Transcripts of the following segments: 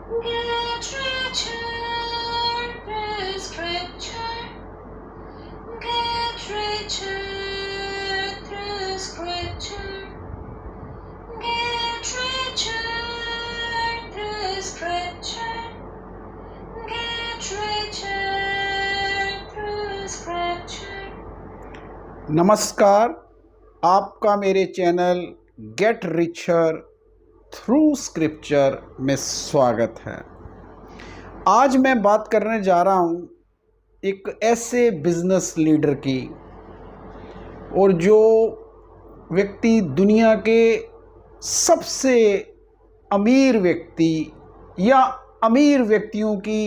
Get richer through scripture. Get richer through scripture. Get richer through scripture. Get richer through scripture. नमस्कार, आपका मेरे channel get richer through scripture में स्वागत है। आज मैं बात करने जा रहा हूँ एक ऐसे बिजनेस लीडर की, और जो व्यक्ति दुनिया के सबसे अमीर व्यक्ति या अमीर व्यक्तियों की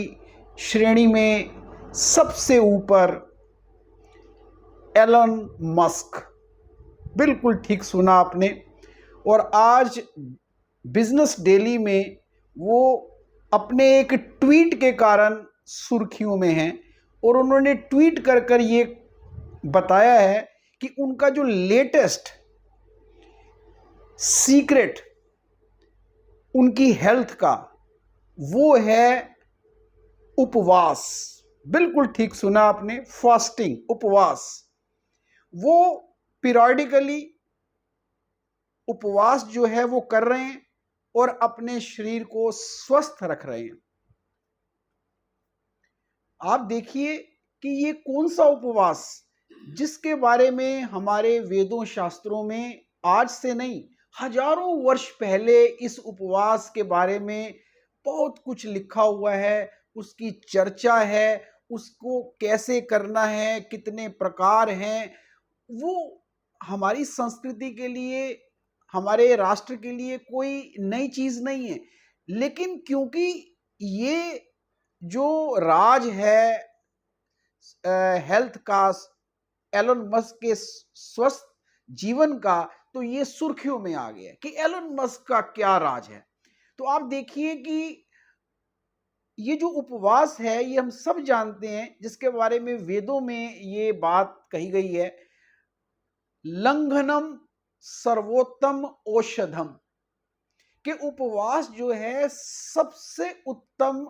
श्रेणी में सबसे ऊपर, एलन मस्क। बिल्कुल ठीक सुना आपने। और आज बिजनेस डेली में वो अपने एक ट्वीट के कारण सुर्खियों में हैं, और उन्होंने ट्वीट कर कर ये बताया है कि उनका जो लेटेस्ट सीक्रेट उनकी हेल्थ का वो है उपवास। बिल्कुल ठीक सुना आपने, फास्टिंग, उपवास। वो पीरियडिकली उपवास जो है वो कर रहे हैं और अपने शरीर को स्वस्थ रख रहे हैं। आप देखिए कि ये कौन सा उपवास, जिसके बारे में हमारे वेदों शास्त्रों में आज से नहीं, हजारों वर्ष पहले इस उपवास के बारे में बहुत कुछ लिखा हुआ है, उसकी चर्चा है, उसको कैसे करना है, कितने प्रकार हैं। वो हमारी संस्कृति के लिए, हमारे राष्ट्र के लिए कोई नई चीज नहीं है। लेकिन क्योंकि ये जो राज है हेल्थ का, एलन मस्क के स्वस्थ जीवन का, तो ये सुर्खियों में आ गया कि एलन मस्क का क्या राज है। तो आप देखिए कि ये जो उपवास है, ये हम सब जानते हैं, जिसके बारे में वेदों में ये बात कही गई है, लंघनम सर्वोत्तम औषधम, कि उपवास जो है सबसे उत्तम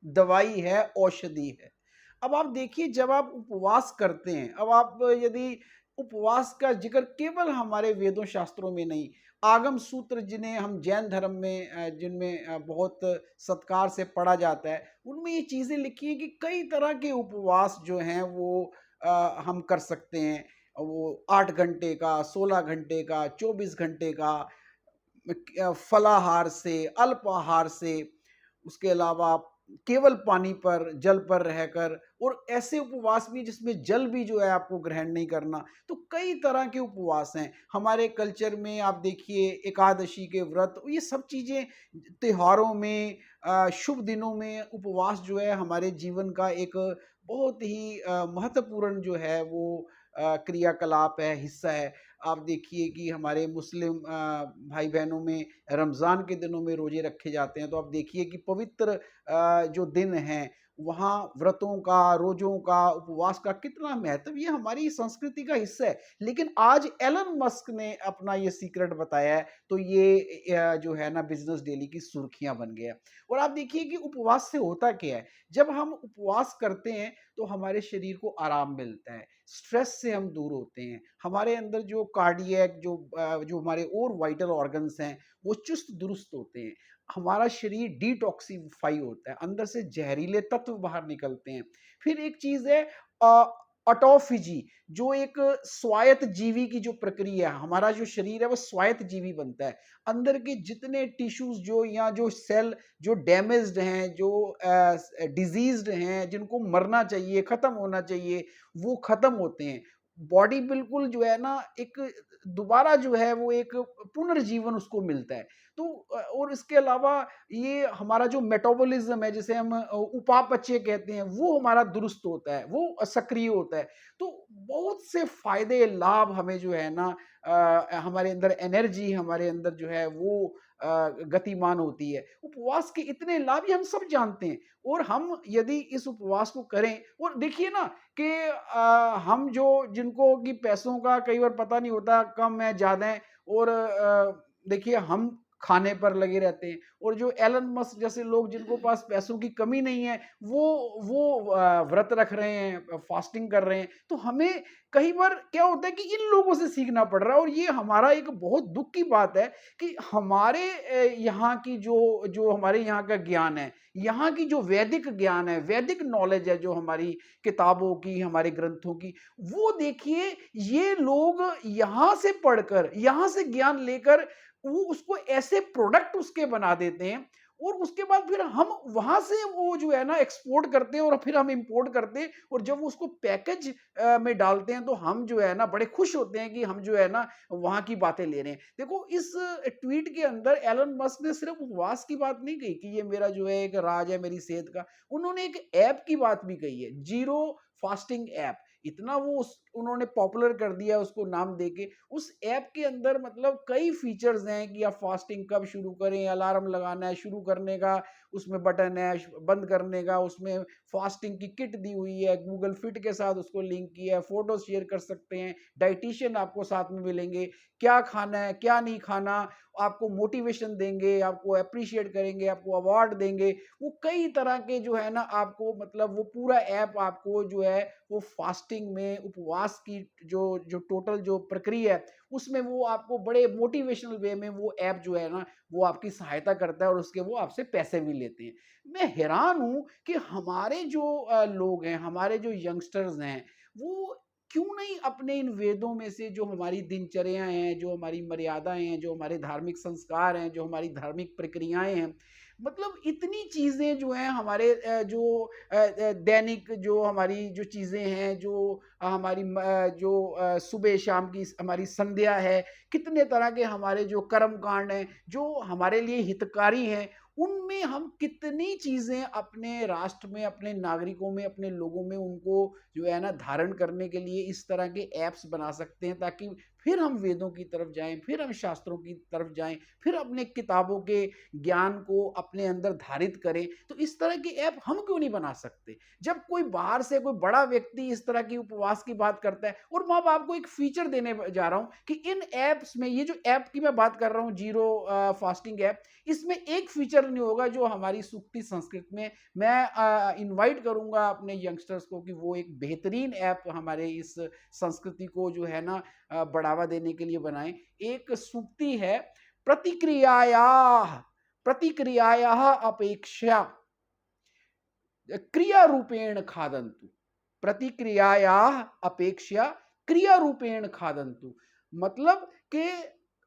दवाई है, औषधि है। अब आप देखिए, जब आप उपवास करते हैं, अब आप यदि उपवास का जिक्र केवल हमारे वेदों शास्त्रों में नहीं, आगम सूत्र जिन्हें हम जैन धर्म में जिनमें बहुत सत्कार से पढ़ा जाता है, उनमें ये चीजें लिखी है कि कई तरह के उपवास जो हैं वो हम कर सकते हैं। वो 8 घंटे का, 16 घंटे का, 24 घंटे का, फलाहार से, अल्पाहार से, उसके अलावा केवल पानी पर, जल पर रहकर, और ऐसे उपवास भी जिसमें जल भी जो है आपको ग्रहण नहीं करना। तो कई तरह के उपवास हैं हमारे कल्चर में। आप देखिए एकादशी के व्रत, ये सब चीजें त्योहारों में, शुभ दिनों में उपवास जो है हमारे जीवन का एक बहुत ही महत्वपूर्ण जो है वो क्रियाकलाप है, हिस्सा है। आप देखिए कि हमारे मुस्लिम भाई बहनों में रमज़ान के दिनों में रोजे रखे जाते हैं। तो आप देखिए कि पवित्र जो दिन हैं, वहाँ व्रतों का, रोजों का, उपवास का कितना महत्व, ये हमारी संस्कृति का हिस्सा है। लेकिन आज एलन मस्क ने अपना ये सीक्रेट बताया है, तो ये जो है ना, बिजनेस डेली की सुर्खियां बन गया। और आप देखिए कि उपवास से होता क्या है। जब हम उपवास करते हैं तो हमारे शरीर को आराम मिलता है, स्ट्रेस से हम दूर होते हैं, हमारे अंदर जो कार्डियक, जो हमारे और वाइटल ऑर्गन्स हैं, वो चुस्त दुरुस्त होते हैं, हमारा शरीर डिटॉक्सिफाई होता है, अंदर से जहरीले तत्व बाहर निकलते हैं। फिर एक चीज है ऑटोफिजी, जो एक स्वायत्त जीवी की जो प्रक्रिया है, हमारा जो शरीर है वो स्वायत्त जीवी बनता है। अंदर के जितने टिश्यूज जो, या जो सेल जो डैमेज्ड हैं, जो डिजीज्ड हैं, जिनको मरना चाहिए, खत्म होना चाहिए, वो खत्म होते हैं। बॉडी बिल्कुल जो है ना, एक दोबारा जो है वो एक पुनर्जीवन उसको मिलता है। तो और इसके अलावा ये हमारा जो मेटाबॉलिज्म है, जिसे हम उपापचय कहते हैं, वो हमारा दुरुस्त होता है, वो सक्रिय होता है। तो बहुत से फायदे, लाभ हमें जो है ना, हमारे अंदर एनर्जी, हमारे अंदर जो है वो गतिमान होती है। उपवास के इतने लाभ ये हम सब जानते हैं, और हम यदि इस उपवास को करें, और देखिए ना कि हम जो, जिनको कि पैसों का कई बार पता नहीं होता, कम है, ज्यादा है, और देखिए हम खाने पर लगे रहते हैं। और जो एलन मस्क जैसे लोग जिनको पास पैसों की कमी नहीं है, वो व्रत रख रहे हैं, फास्टिंग कर रहे हैं। तो हमें कई बार क्या होता है कि इन लोगों से सीखना पड़ रहा है, और ये हमारा एक बहुत दुःख की बात है कि हमारे यहाँ की जो जो हमारे यहाँ का ज्ञान है, यहाँ की जो वैदिक ज्ञान है, वैदिक नॉलेज है जो हमारी किताबों की, हमारे ग्रंथों की, वो देखिए ये लोग यहाँ से पढ़कर, यहाँ से ज्ञान लेकर वो उसको ऐसे प्रोडक्ट उसके बना देते हैं, और उसके बाद फिर हम वहाँ से वो जो है ना एक्सपोर्ट करते हैं और फिर हम इंपोर्ट करते हैं, और जब वो उसको पैकेज में डालते हैं तो हम जो है ना बड़े खुश होते हैं कि हम जो है ना वहाँ की बातें ले रहे हैं। देखो इस ट्वीट के अंदर एलन मस्क ने सिर्फ उपवास की बात नहीं कही कि ये मेरा जो है एक राज है मेरी सेहत का, उन्होंने एक ऐप की बात भी कही है, जीरो फास्टिंग ऐप। इतना वो उन्होंने पॉपुलर कर दिया उसको नाम देके। उस ऐप के अंदर मतलब कई फीचर्स हैं कि आप फास्टिंग कब शुरू करें, अलार्म लगाना है, शुरू करने का उसमें बटन है, बंद करने का उसमें फास्टिंग की किट दी हुई है, गूगल फिट के साथ उसको लिंक किया है, फोटो शेयर कर सकते हैं, डाइटिशियन आपको साथ में मिलेंगे, क्या खाना है क्या नहीं खाना, आपको मोटिवेशन देंगे, आपको अप्रिशिएट करेंगे, आपको अवार्ड देंगे। वो कई तरह के जो है ना आपको मतलब वो पूरा ऐप आपको जो है वो फास्टिंग में उपवास की जो जो टोटल जो प्रक्रिया है उसमें वो आपको बड़े मोटिवेशनल वे में वो ऐप जो है ना वो आपकी सहायता करता है, और उसके वो आपसे पैसे भी लेते हैं। मैं हैरान हूं कि हमारे जो लोग हैं, हमारे जो यंगस्टर्स हैं, वो क्यों नहीं अपने इन वेदों में से जो हमारी दिनचर्या हैं, जो हमारी मर्यादाएं हैं, जो हमारे धार्मिक संस्कार हैं, जो हमारी धार्मिक प्रक्रियाएं हैं, मतलब इतनी चीज़ें जो हैं हमारे दैनिक जो हमारी जो चीज़ें हैं, जो हमारी जो सुबह शाम की हमारी संध्या है, कितने तरह के हमारे जो कर्म कांड हैं, जो हमारे लिए हितकारी हैं, उनमें हम कितनी चीज़ें अपने राष्ट्र में, अपने नागरिकों में, अपने लोगों में उनको जो है ना धारण करने के लिए इस तरह के ऐप्स बना सकते हैं, ताकि फिर हम वेदों की तरफ जाएं, फिर हम शास्त्रों की तरफ जाएं, फिर अपने किताबों के ज्ञान को अपने अंदर धारित करें। तो इस तरह के ऐप हम क्यों नहीं बना सकते? जब कोई बाहर से कोई बड़ा व्यक्ति इस तरह की उपवास की बात करता है, और मैं अब आपको एक फीचर देने जा रहा हूं कि इन ऐप्स में, ये जो ऐप की मैं बात कर रहा हूं जीरो फास्टिंग ऐप, इसमें एक फीचर नहीं होगा जो हमारी सूक्ति संस्कृत में। मैं इनवाइट करूंगा अपने यंगस्टर्स को कि वो एक बेहतरीन ऐप हमारे इस संस्कृति को जो है ना बढ़ावा देने के लिए बनाएं। एक सूक्ति है, प्रतिक्रियाया प्रतिक्रियाया अपेक्षा क्रिया रूपेण खादंतु, प्रतिक्रियाया अपेक्षा क्रिया रूपेण खादंतु। मतलब कि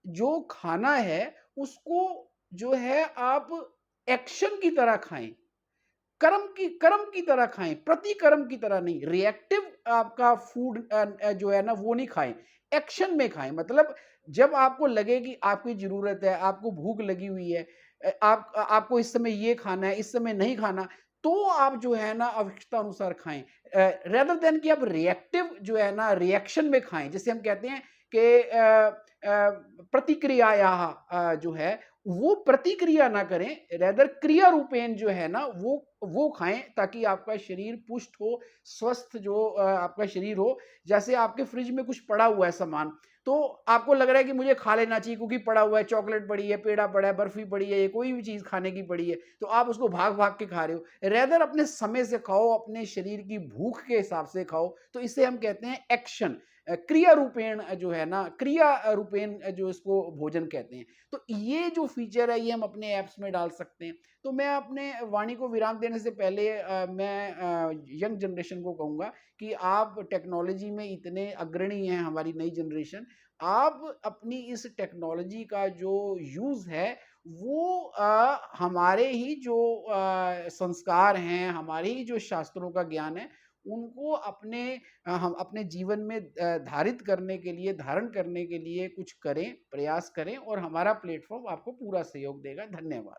जो खाना है उसको जो है आप एक्शन की तरह खाएं, कर्म की तरह खाएं, प्रतिकर्म की तरह नहीं। रिएक्टिव आपका फूड जो है ना वो नहीं खाएं, एक्शन में खाएं। मतलब जब आपको लगे कि आपकी जरूरत है, आपको भूख लगी हुई है, आपको इस समय ये खाना है, इस समय नहीं खाना, तो आप जो है ना आवश्यकता अनुसार खाएं, रेदर देन कि आप रिएक्टिव जो है ना रिएक्शन में खाएं। जैसे हम कहते हैं कि प्रतिक्रिया जो है वो प्रतिक्रिया ना करें, रेदर क्रिया रूपेण जो है ना वो खाएं, ताकि आपका शरीर पुष्ट हो, स्वस्थ जो आपका शरीर हो। जैसे आपके फ्रिज में कुछ पड़ा हुआ है सामान, तो आपको लग रहा है कि मुझे खा लेना चाहिए क्योंकि पड़ा हुआ है, चॉकलेट पड़ी है, पेड़ा पड़ा है, बर्फी पड़ी है, कोई भी चीज खाने की पड़ी है, तो आप उसको भाग भाग के खा रहे हो। रेदर अपने समय से खाओ, अपने शरीर की भूख के हिसाब से खाओ। तो इसे हम कहते हैं एक्शन, क्रिया रूपेण जो है ना, क्रिया रूपेण जो इसको भोजन कहते हैं। तो ये जो फीचर है ये हम अपने ऐप्स में डाल सकते हैं। तो मैं अपने वाणी को विराम देने से पहले मैं यंग जनरेशन को कहूंगा कि आप टेक्नोलॉजी में इतने अग्रणी हैं, हमारी नई जनरेशन, आप अपनी इस टेक्नोलॉजी का जो यूज है वो हमारे ही जो संस्कार हैं, हमारे ही जो शास्त्रों का ज्ञान है, उनको हम अपने जीवन में धारित करने के लिए, धारण करने के लिए कुछ करें, प्रयास करें, और हमारा प्लेटफॉर्म आपको पूरा सहयोग देगा। धन्यवाद।